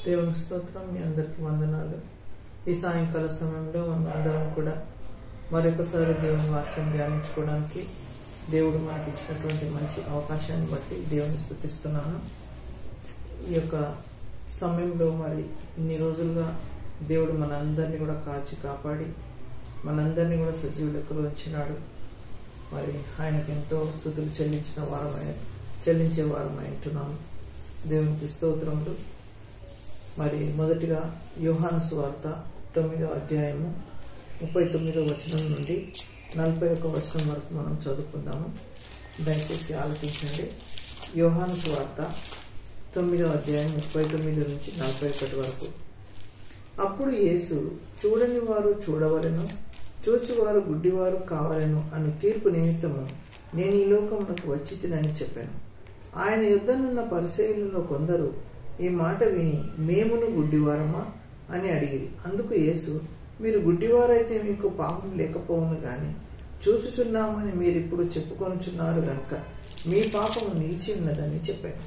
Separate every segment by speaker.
Speaker 1: దేవుని స్తోత్రం. మీ అందరికీ వందనాలు. ఈ సాయంకాల సమయంలో మనం అందరం కూడా మరొకసారి దేవుని వాక్యం ధ్యానించుకోవడానికి దేవుడు మనకి ఇచ్చినటువంటి మంచి అవకాశాన్ని బట్టి దేవుని స్తుతిస్తున్నాను. ఈ యొక్క సమయంలో మరి ఇన్ని రోజులుగా దేవుడు మనందరినీ కూడా కాచి కాపాడి మనందరినీ కూడా సజీవ లెక్కలో ఉంచినాడు. మరి ఆయనకు ఎంతో స్తుతులు చెల్లించే వారమై ఉంటున్నాము. దేవునికి స్తోత్రములు. మరి మొదటిగా యోహాను సువార్త 9వ అధ్యాయము 39వ వచనం నుండి 41వ వచనం వరకు మనం చదువుకుందాము. దయచేసి ఆలోచించండి. యోహాను సువార్త 9వ అధ్యాయం 39 నుంచి 41 వరకు. అప్పుడు యేసు, చూడని వారు చూడవలెను, చూచువారు గుడ్డివారు కావాలను అను తీర్పు నిమిత్తము నేను ఈ లోకమునకు వచ్చి తినని చెప్పాను. ఆయన యుద్ధనున్న పరిసయ్యులలో కొందరు ఈ మాట విని, మేమును గుడ్డివారమా అని అడిగిరి. అందుకు యేసు, మీరు గుడ్డివారైతే మీకు పాపం లేకపోవును గాని చూచుచున్నామని మీరిప్పుడు చెప్పుకొనుచున్నారు గనుక మీ పాపము నిలిచి ఉన్నదని చెప్పాను.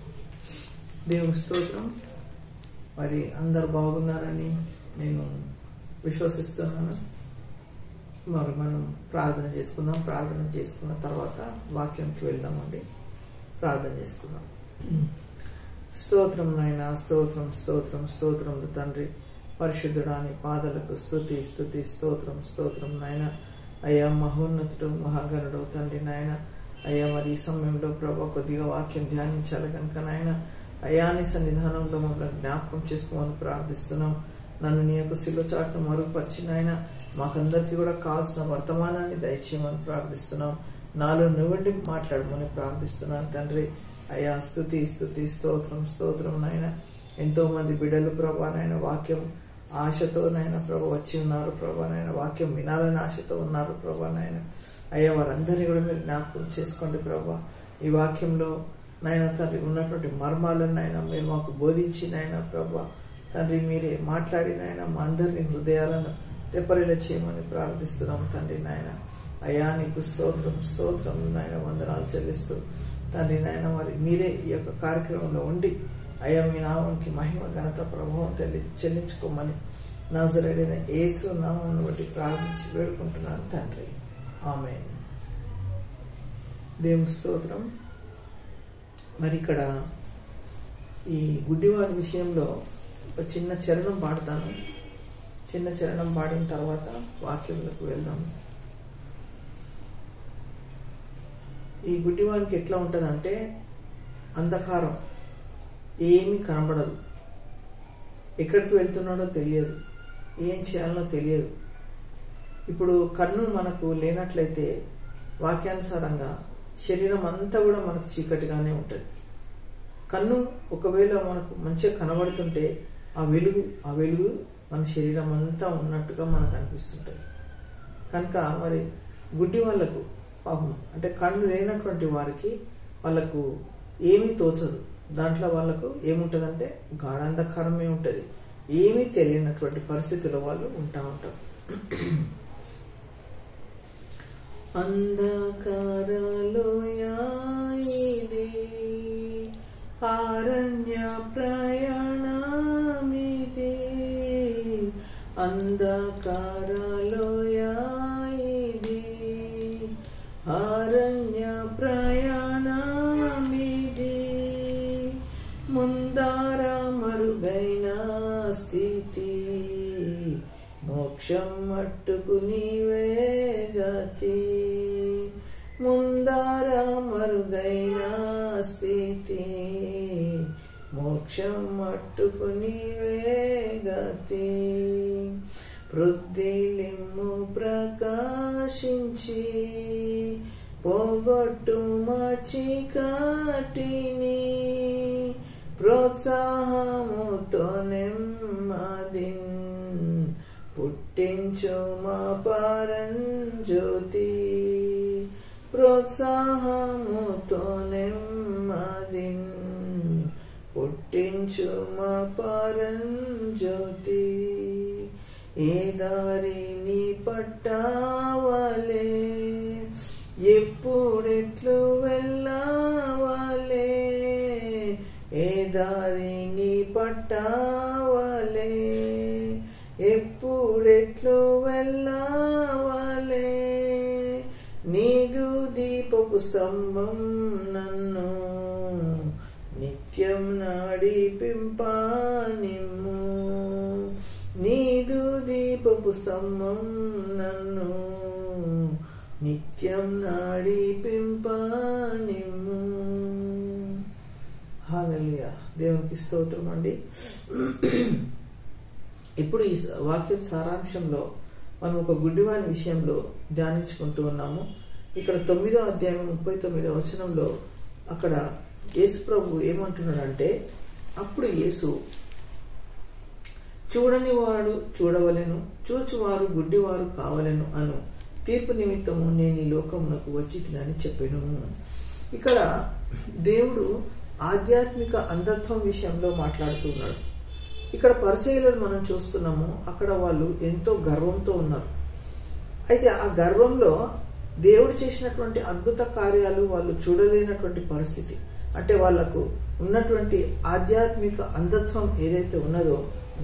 Speaker 1: దేవుని స్తోత్రం. మరి అందరు బాగున్నారని నేను విశ్వసిస్తున్నాను. మరి మనం ప్రార్థన చేసుకుందాం. ప్రార్థన చేసుకున్న తర్వాత వాక్యంకి వెళ్దామండి. ప్రార్థన చేసుకుందాం. స్తోత్రం నాయన, స్తోత్రం స్తోత్రం స్తోత్రములు తండ్రి. పరిశుద్ధుడాని పాదలకు స్తుతి స్తుతి స్తోత్రం స్తోత్రం నాయన. అయ్యా మహోన్నతుడు మహాగణుడు తండ్రి నాయన. అయ్యా మరి ఈ సమయంలో ప్రభా కొద్దిగా వాక్యం ధ్యానించాలి కనుక నాయన అయ్యా నీ సన్నిధానంలో మమ్మల్ని జ్ఞాపకం చేసుకోమని ప్రార్థిస్తున్నాం. నన్ను నీ యొక్క శిలువ చాటును మరుగుపరిచిన ఆయన మాకందరికీ కూడా కావాల్సిన వర్తమానాన్ని దయచేయమని ప్రార్థిస్తున్నాం. నాలో నువ్వండి మాట్లాడమని ప్రార్థిస్తున్నాను తండ్రి. అయ్యా స్తుతి స్తుతి స్తోత్రం స్తోత్రం నాయన. ఎంతో మంది బిడ్డలు ప్రభా నాయన వాక్యం ఆశతో నాయన ప్రభా వచ్చి ఉన్నారు ప్రభా నాయన. వాక్యం వినాలని ఆశతో ఉన్నారు ప్రభా నాయన. అయ్యా వారందరినీ కూడా మీరు జ్ఞాపకం చేసుకోండి ప్రభా. ఈ వాక్యంలో నాయన తండ్రి ఉన్నటువంటి మర్మాలను నాయన మీరు మాకు బోధించి నాయన ప్రభా తండ్రి మీరే మాట్లాడినాయన మా అందరినీ హృదయాలను తెప్పరిలా చేయమని ప్రార్థిస్తున్నాం తండ్రి నాయన. అయ్యా నీకు స్తోత్రం స్తోత్రం నాయన వందనాలు చెల్లిస్తూ తండ్రి నాయన మరి మీరే ఈ యొక్క కార్యక్రమంలో ఉండి అయ్యా మీ నామానికి మహిమ ఘనత ప్రభావం చెల్లించుకోమని నాజరేయుడైన యేసు నామమును బట్టి ప్రార్థించి వేడుకుంటున్నాను తండ్రి. ఆమేన్. దేవుని స్తోత్రం. మరి ఇక్కడ ఈ గుడ్డివారి విషయంలో ఒక చిన్న చరణం పాడతాను. చిన్న చరణం పాడిన తర్వాత వాక్యంలోకి వెళ్దాం. ఈ గుడ్డివానికి ఎట్లా ఉంటుందంటే అంధకారం, ఏమీ కనబడదు, ఎక్కడికి వెళ్తున్నాడో తెలియదు, ఏం చేయాలనో తెలియదు. ఇప్పుడు కన్ను మనకు లేనట్లయితే వాక్యానుసారంగా శరీరం అంతా కూడా మనకు చీకటిగానే ఉంటుంది. కన్ను ఒకవేళ మనకు మంచిగా కనబడుతుంటే ఆ వెలుగు మన శరీరం అంతా ఉన్నట్టుగా మనకు అనిపిస్తుంటుంది. కనుక మరి గుడ్డి వాళ్ళకు పాపం అంటే కన్ను లేనటువంటి వారికి వాళ్ళకు ఏమీ తోచదు. దాంట్లో వాళ్ళకు ఏముంటుందంటే గాఢాంధకారమే ఉంటుంది. ఏమీ తెలియనటువంటి పరిస్థితుల్లో వాళ్ళు ఉంటారు. అంధకారలోయా ఇది అరణ్య ప్రయాణమిది, అంధకారలోయా ఇది అరణ్య ప్రయాణమిది, ముందార మరుగైన స్థితి మోక్షం మట్టుకు నీవే గతి, ముందార మరుగైన స్థితి మోక్షం మట్టుకు నీవే గతి, పృథ్వీలిమ్ము ప్రకాశించి పోగొట్టు మా చీకటిని, ప్రోత్సాహముతో నెమ్మదిన్ పుట్టించు మా పరంజ్యోతి, ప్రోత్సాహముతో నెమ్మదిన్ పుట్టించు మా పరంజ్యోతి, ఏ దారిని పట్టావలే ఎప్పుడెట్లు వెళ్ళావలే, ఏ దారిని పట్టావలే దీపపు స్తంభం నన్ను నిత్యం నడిపింప నిమ్ము. నీదు దీపపు స్తంభం నన్ను నిత్యం నడిపింప నిమ్ము. హల్లెలూయా. దేవునికి స్తోత్రం అండి. ఇప్పుడు ఈ వాక్యం సారాంశంలో మనం ఒక గుడ్డివాని విషయంలో ధ్యానించుకుంటూ ఉన్నాము. ఇక్కడ 9వ అధ్యాయం 39వ వచనంలో అక్కడ యేసు ప్రభు ఏమంటున్నాడంటే, అప్పుడు యేసు, చూడని వాడు చూడవలెను, చూచువారు గుడ్డివారు కావలెను అను తీర్పు నిమిత్తము నేను ఈ లోకమునకు వచ్చి తినని చెప్పాను. ఇక్కడ దేవుడు ఆధ్యాత్మిక అంధత్వం విషయంలో మాట్లాడుతున్నాడు. ఇక్కడ పరిసయ్యులను మనం చూస్తున్నాము. అక్కడ వాళ్ళు ఎంతో గర్వంతో ఉన్నారు. అయితే ఆ గర్వంలో దేవుడు చేసినటువంటి అద్భుత కార్యాలు వాళ్ళు చూడలేనటువంటి పరిస్థితి. అంటే వాళ్లకు ఉన్నటువంటి ఆధ్యాత్మిక అంధత్వం ఏదైతే ఉన్నదో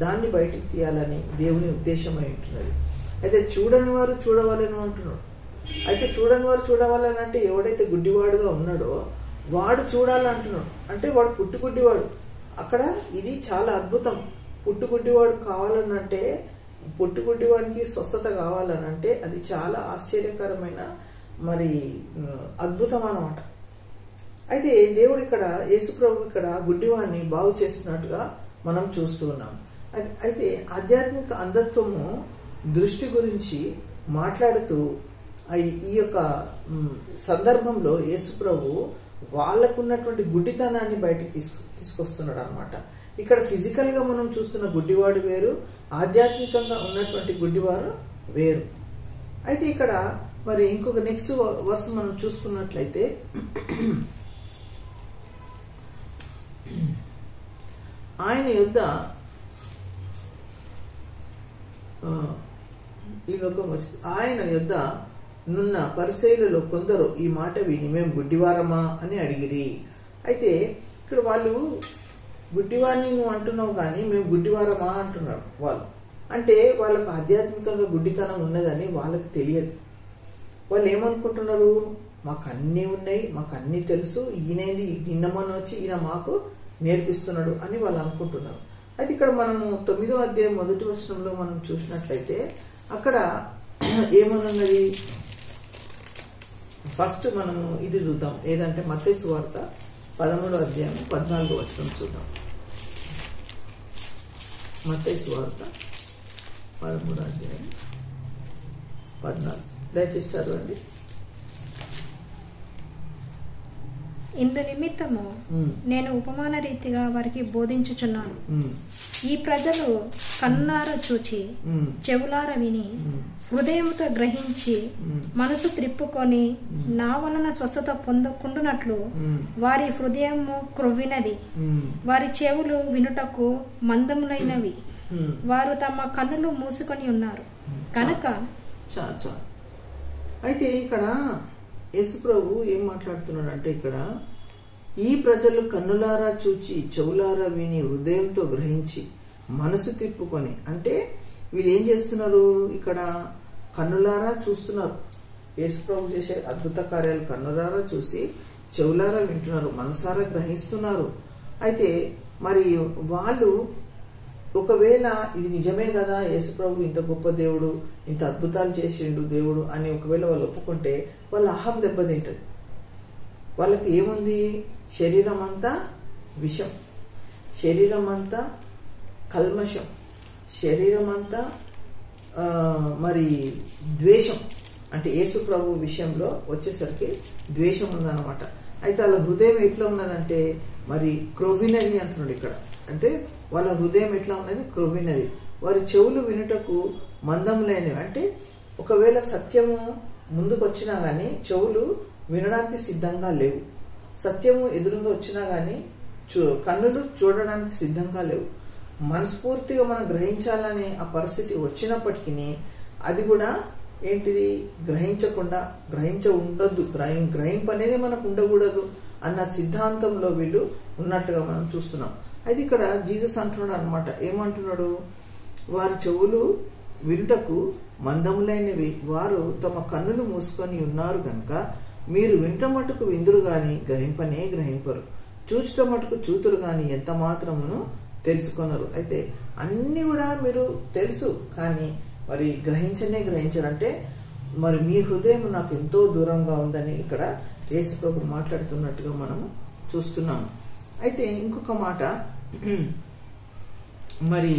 Speaker 1: దాన్ని బయటికి తీయాలని దేవుని ఉద్దేశమై ఉంటున్నది. అయితే చూడని వారు చూడవాలని అంటున్నాడు. అయితే చూడని వారు చూడవాలని అంటే ఎవడైతే గుడ్డివాడుగా ఉన్నాడో వాడు చూడాలంటున్నాడు. అంటే వాడు పుట్టుగుడ్డివాడు. అక్కడ ఇది చాలా అద్భుతం. పుట్టుగుడ్డివాడు కావాలనంటే, పుట్టుగుడ్డివాడికి స్వస్థత కావాలనంటే అది చాలా ఆశ్చర్యకరమైన మరి అద్భుతం అన్నమాట. అయితే దేవుడు ఇక్కడ, యేసుప్రభు ఇక్కడ గుడ్డివాడిని బాగు చేస్తున్నట్టుగా మనం చూస్తూ ఉన్నాం. అయితే ఆధ్యాత్మిక అంధత్వము దృష్టి గురించి మాట్లాడుతూ ఈ యొక్క సందర్భంలో యేసుప్రభు వాళ్ళకున్నటువంటి గుడ్డితనాన్ని బయటికి తీసుకొస్తున్నాడు అనమాట. ఇక్కడ ఫిజికల్ గా మనం చూస్తున్న గుడ్డివాడు వేరు, ఆధ్యాత్మికంగా ఉన్నటువంటి గుడ్డివారు వేరు. అయితే ఇక్కడ మరి ఇంకొక నెక్స్ట్ వర్స్ మనం చూసుకున్నట్లయితే, ఆయన యొద్ద ఈ లోకం వచ్చింది. ఆయన యొద్ద నున్న పరిసయ్యులలో కొందరు ఈ మాట విని మేము గుడ్డివారమా అని అడిగిరి. అయితే ఇక్కడ వాళ్ళు గుడ్డివారిని నువ్వు అంటున్నావు కానీ మేము గుడ్డివారమా అంటున్నారు వాళ్ళు. అంటే వాళ్ళకు ఆధ్యాత్మికంగా గుడ్డితనం ఉన్నదని వాళ్ళకి తెలియదు. వాళ్ళు ఏమనుకుంటున్నారు, మాకు అన్నీ ఉన్నాయి, మాకు అన్నీ తెలుసు, ఈయనేది నిన్నమని వచ్చి ఈయన మాకు నేర్పిస్తున్నాడు అని వాళ్ళు అనుకుంటున్నారు. అయితే ఇక్కడ మనము 9వ అధ్యాయం 1వ వచనంలో మనం చూసినట్లయితే అక్కడ ఏమనున్నది, ఫస్ట్ మనము ఇది చూద్దాం. ఏదంటే మత్తయి సువార్త 13వ అధ్యాయం 14వ వచనం చూద్దాం. మత్తయి సువార్త 13వ అధ్యాయం 14. దయచేసి చదవండి.
Speaker 2: ఇందు నిమిత్తము నేను ఉపమాన రీతిగా వారికి బోధించుచున్నాను. ఈ ప్రజలు కన్నార చూచి చెవులార విని హృదయముతో గ్రహించి మనసు త్రిప్పుకొని నా వలన స్వస్థత పొందకుండునట్లు వారి హృదయము క్రొవ్వినది, వారి చెవులు వినుటకు మందములైనవి, వారు తమ కన్నులు మూసుకొని ఉన్నారు కనుక.
Speaker 1: అయితే ఇక్కడ యేసుప్రభు ఏం మాట్లాడుతున్నాడు అంటే, ఇక్కడ ఈ ప్రజలు కన్నులారా చూచి చెవులారా విని హృదయంతో గ్రహించి మనసు తిప్పుకొని, అంటే వీళ్ళు ఏం చేస్తున్నారు, ఇక్కడ కన్నులారా చూస్తున్నారు, యేసుప్రభు చేసే అద్భుత కార్యాలు కన్నులారా చూసి చెవులారా వింటున్నారు, మనసారా గ్రహిస్తున్నారు. అయితే మరి వాళ్ళు ఒకవేళ ఇది నిజమే కదా, యేసుప్రభు ఇంత గొప్ప దేవుడు, ఇంత అద్భుతాలు చేసిండు దేవుడు అని ఒకవేళ వాళ్ళు ఒప్పుకుంటే వాళ్ళ అహం దెబ్బతింటది. వాళ్ళకి ఏముంది, శరీరం అంతా విషం, శరీరం అంతా కల్మషం, శరీరం అంతా మరి ద్వేషం. అంటే యేసుప్రభు విషయంలో వచ్చేసరికి ద్వేషం ఉందన్నమాట. అయితే వాళ్ళ హృదయం ఎట్లా ఉన్నదంటే మరి క్రొవ్వినది అంటున్నాడు ఇక్కడ. అంటే వాళ్ళ హృదయం ఎట్లా ఉన్నది, క్రొవ్వినది. వారి చెవులు వినుటకు మందములైనవి. అంటే ఒకవేళ సత్యము ముందుకు వచ్చినా గానీ చెవులు వినడానికి సిద్ధంగా లేవు, సత్యము ఎదురుగా వచ్చినా గానీ కన్నులు చూడడానికి సిద్ధంగా లేవు. మనస్ఫూర్తిగా మనం గ్రహించాలనే ఆ పరిస్థితి వచ్చినప్పటికీ అది కూడా ఏంటిది, ఉండొద్దు, గ్రహింపు అనేది మనకు ఉండకూడదు అన్న సిద్ధాంతంలో వీళ్ళు ఉన్నట్లుగా మనం చూస్తున్నాం. అయితే ఇక్కడ జీసస్ అంటున్నాడు అనమాట, ఏమంటున్నాడు, వారి చెవులు వినుటకు మందములైనవి, వారు తమ కన్నులు మూసుకొని ఉన్నారు కనుక మీరు వింట మటుకు విందురు గాని గ్రహింపనే గ్రహింపరు, చూచుట మటుకు చూతురు గాని ఎంత మాత్రమును తెలుసుకొనరు. అయితే అన్ని కూడా మీరు తెలుసు కానీ మరి గ్రహించనే గ్రహించరంటే మరి మీ హృదయం నాకు ఎంతో దూరంగా ఉందని ఇక్కడ యేసు ప్రభు మాట్లాడుతున్నట్టుగా మనము చూస్తున్నాము. అయితే ఇంకొక మాట, మరి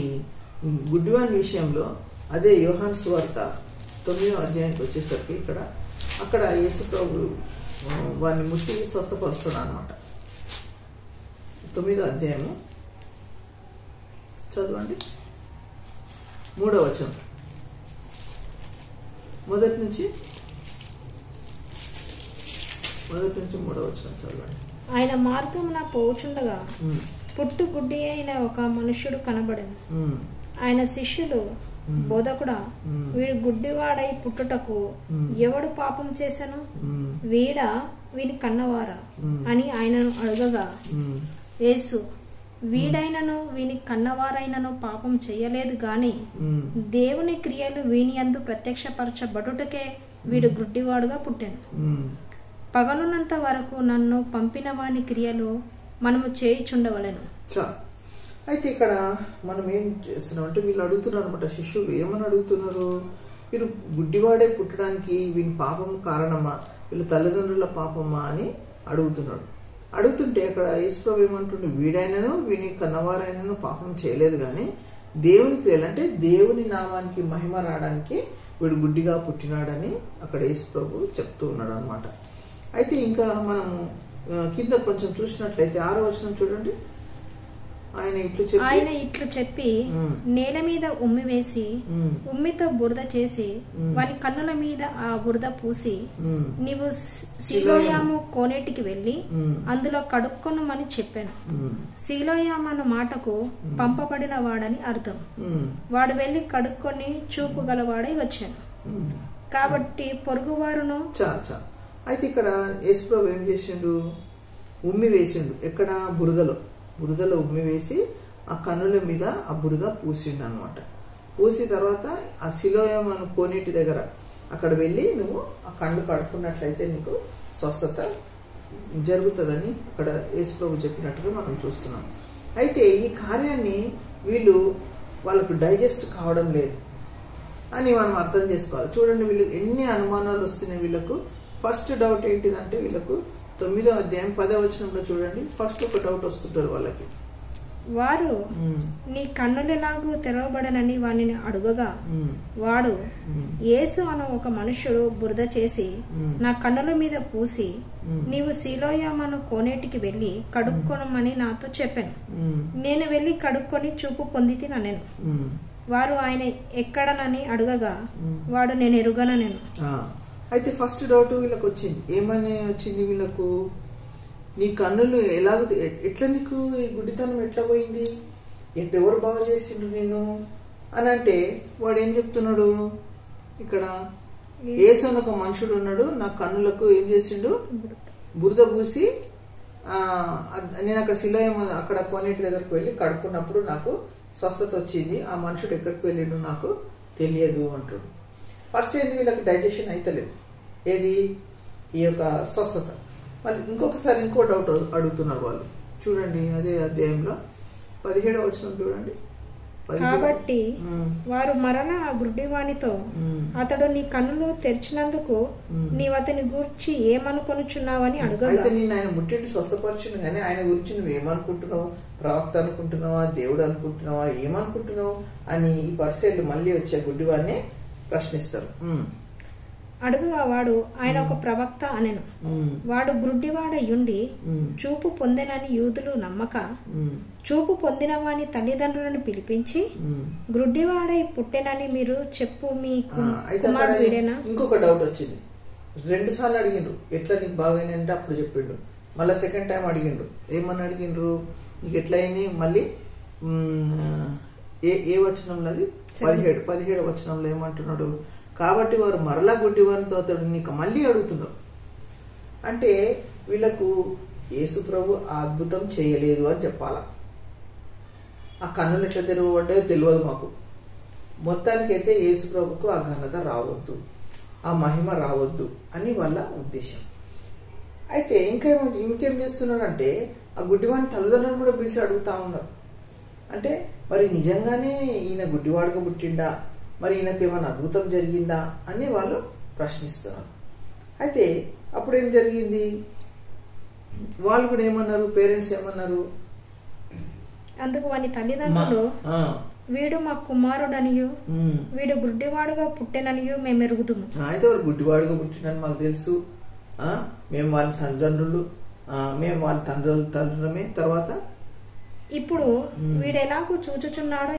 Speaker 1: గుడ్డివాని విషయంలో అదే యోహాను సువార్త 9వ అధ్యాయానికి వచ్చేసరికి అక్కడ యేసు ప్రభు వారిని ముట్టి స్వస్థపరుస్తున్నాడు అన్నమాట. 9వ అధ్యాయము చదవండి, 3వ వచనం, మొదటి నుంచి 3వ వచనం చదవండి.
Speaker 2: ఆయన మార్గమున పోవుచుండగా పుట్టుగుడ్డి అయిన ఒక మనుష్యుడు కనబడెను. ఆయన శిష్యులు, బోధకుడా, వీడు గుడ్డివాడై పుట్టుటకు ఎవడు పాపం చేశాను, వీడా వీని కన్నవారా అని ఆయనను అడగగా, యేసు, వీడైనను వీని కన్నవారైనను పాపం చెయ్యలేదు గాని దేవుని క్రియలు వీని యందు ప్రత్యక్షపరచబడుటకే వీడు గుడ్డివాడుగా పుట్టాను. పగలున్నంత వరకు నన్ను పంపిన వాని క్రియలు మనము చేయుచుండవలెను.
Speaker 1: అయితే ఇక్కడ మనం ఏం చేస్తున్నాం అంటే వీళ్ళు అడుగుతున్నారు అనమాట, శిష్యులు ఏమని అడుగుతున్నారు, వీరు గుడ్డివాడే పుట్టడానికి వీని పాపం కారణమా, వీళ్ళ తల్లిదండ్రుల పాపమా అని అడుగుతున్నాడు. అడుగుతుంటే అక్కడ యేసుప్రభు ఏమంటుండే, వీడైనను వీని కన్నవారైనను పాపం చేయలేదు కానీ దేవుని క్రియలు అంటే దేవుని నామానికి మహిమ రావడానికి వీడు గుడ్డిగా పుట్టినాడని అక్కడ యేసుప్రభు చెప్తూ ఉన్నాడు అనమాట. అయితే ఇంకా మనము కింద కొంచెం చూసినట్లయితే 6వ వచనం చూడండి. ఆయన ఇట్లు చెప్పి
Speaker 2: నేల మీద ఉమ్మి వేసి ఉమ్మితో బురద చేసి వాని కన్నుల మీద ఆ బురద పూసి నీవు సిలోయాము కోనేటికి వెళ్లి అందులో కడుక్కొనుమని చెప్పాను. సిలోయాము అన్న మాటకు పంపబడిన వాడని అర్థం. వాడు వెళ్లి కడుక్కొని చూపు గలవాడై వచ్చాను. కాబట్టి పొరుగువారును
Speaker 1: అయితే ఇక్కడ యేసుప్రభు ఏం చేసిండు, ఉమ్మి వేసిండు. ఎక్కడ? బురదలో ఉమ్మి వేసి ఆ కన్నుల మీద ఆ బురద పూసిండు అనమాట. పూసి తర్వాత ఆ సిలోయం అను కోనేటి దగ్గర అక్కడ వెళ్ళి నువ్వు ఆ కళ్ళు కడుక్కున్నట్లయితే నీకు స్వస్థత జరుగుతుందని అక్కడ యేసుప్రభు చెప్పినట్టుగా మనం చూస్తున్నాం. అయితే ఈ కార్యాన్ని వాళ్ళకు డైజెస్ట్ కావడం లేదు అని మనం అర్థం చేసుకోవాలి. చూడండి, వీళ్ళు ఎన్ని అనుమానాలు వస్తున్నాయి వీళ్ళకు. ఫస్ట్ డౌట్ ఏంటిదంటే వీళ్ళకు 9వ అధ్యాయం 10వ వచనంలో చూడండి, ఫస్ట్ ఒక డౌట్ వస్తుంటది వాళ్ళకి.
Speaker 2: వారు నీ కన్నులెలాగూ తెరవబడనని వానిని అడుగగా వాడు, యేసు అను ఒక మనుష్యుడు బురద చేసి నా కన్నుల మీద పూసి నీవు సిలోయామను కోనేటికి వెళ్లి కడుక్కొనమని నాతో చెప్పాను. నేను వెళ్లి కడుక్కొని చూపు పొందితినెను. వారు ఆయన ఎక్కడనని అడుగగా వాడు, నేను ఎరుగననెను.
Speaker 1: అయితే ఫస్ట్ డౌట్ వీళ్ళకి వచ్చింది. ఏమని వచ్చింది వీళ్ళకు? నీ కన్నులు ఎట్లా నీకు ఈ గుడ్డితనం ఎట్లా పోయింది, ఎవరు బాగా చేసిండ్రు నేను అని అంటే వాడు ఏం చెప్తున్నాడు, ఇక్కడ యేసు అని ఒక మనుషుడు ఉన్నాడు, నా కన్నులకు ఏం చేసిండు, బురద పూసి నేను అక్కడ సిలోయం అక్కడ కోనేటి దగ్గరకు వెళ్ళి కడుక్కున్నప్పుడు నాకు స్వస్థత వచ్చింది. ఆ మనుషుడు ఎక్కడికి వెళ్ళిండు నాకు తెలియదు అంటాడు. ఫస్ట్ ఏంది, వీళ్ళకి డైజెషన్ అయితలేదు ఏది, ఈ యొక్క స్వస్థత. మళ్ళీ ఇంకొకసారి ఇంకో డౌట్ అడుగుతున్నారు వాళ్ళు. చూడండి అదే అధ్యాయంలో 17వ వచనం చూడండి.
Speaker 2: కాబట్టి వారు మరలా ఆ గుడ్డివానితో, అతడు నీ కన్నులు తెరిచినందుకు నీవు అతని గురించి ఏమనుకొనుచున్నావని అడుగు.
Speaker 1: అయితే నేను ఆయన ముట్టిండి స్వస్థపరచును కానీ ఆయన గురించి నువ్వు ఏమనుకుంటున్నావు, ప్రవక్త అనుకుంటున్నావా, దేవుడు అనుకుంటున్నావా, ఏమనుకుంటున్నావు అని ఈ పరిశీలు మళ్ళీ వచ్చే గుడ్డివాడిని ప్రశ్నిస్తారు.
Speaker 2: అడుగుగా వాడు, ఆయన ఒక ప్రవక్త అనెను. వాడు గ్రుడ్డివాడయుండి చూపు పొందెనని యూదులు నమ్మక చూపు పొందిన వాని తల్లిదండ్రులను పిలిపించి, గ్రుడ్డివాడై పుట్టెనని మీరు చెప్పు, మీ కుమారుడు వీడేనా?
Speaker 1: ఇంకొక డౌట్ వచ్చింది. 2 సార్లు అడిగిండ్రు, ఎట్లా నీకు బాగైందంటే అప్పుడు చెప్పిండు. మళ్ళీ సెకండ్ టైం అడిగిండ్రు. ఏమని అడిగిండ్రు, నీకు ఎట్లయింది? మళ్ళీ ఏ వచనంలో అది 17వ వచనంలో ఏమంటున్నాడు, కాబట్టి వారు మరలా గుడ్డివానితో అతడు నీకు మళ్ళీ అడుగుతున్నారు. అంటే వీళ్లకు యేసు ప్రభు ఆ అద్భుతం చేయలేదు అని చెప్పాలా. ఆ కన్నులు ఎట్లా తెరవబడ్డాయో తెలియదు మాకు. మొత్తానికైతే యేసు ప్రభుకు ఆ ఘనత రావద్దు, ఆ మహిమ రావద్దు అని వాళ్ళ ఉద్దేశం. అయితే ఇంకేం చేస్తున్నారంటే ఆ గుడ్డివాడిని తల్లిదండ్రులు కూడా పిలిచి అడుగుతా ఉన్నారు. అంటే మరి నిజంగానే ఈయన గుడ్డివాడుగా పుట్టిండా, మరి ఈయనకు ఏమైనా అద్భుతం జరిగిందా అని వాళ్ళు ప్రశ్నిస్తున్నారు. అయితే అప్పుడు ఏం జరిగింది, వాళ్ళు కూడా ఏమన్నారు, పేరెంట్స్ ఏమన్నారు,
Speaker 2: అందుకు వాని తల్లిదండ్రులు వీడు మా కుమారుడనియు వీడు గుడ్డివాడుగా పుట్టెననియు మేము ఎరుగుదుము.
Speaker 1: అయితే వాడు గుడ్డివాడుగా పుట్టినని మాకు తెలుసు, మేము వాళ్ళ తల్లిదండ్రులు, మేము వాళ్ళ తల్లిదండ్రులమే. తర్వాత
Speaker 2: ఇప్పుడు వీడెలాగూ చూచుచున్నాడో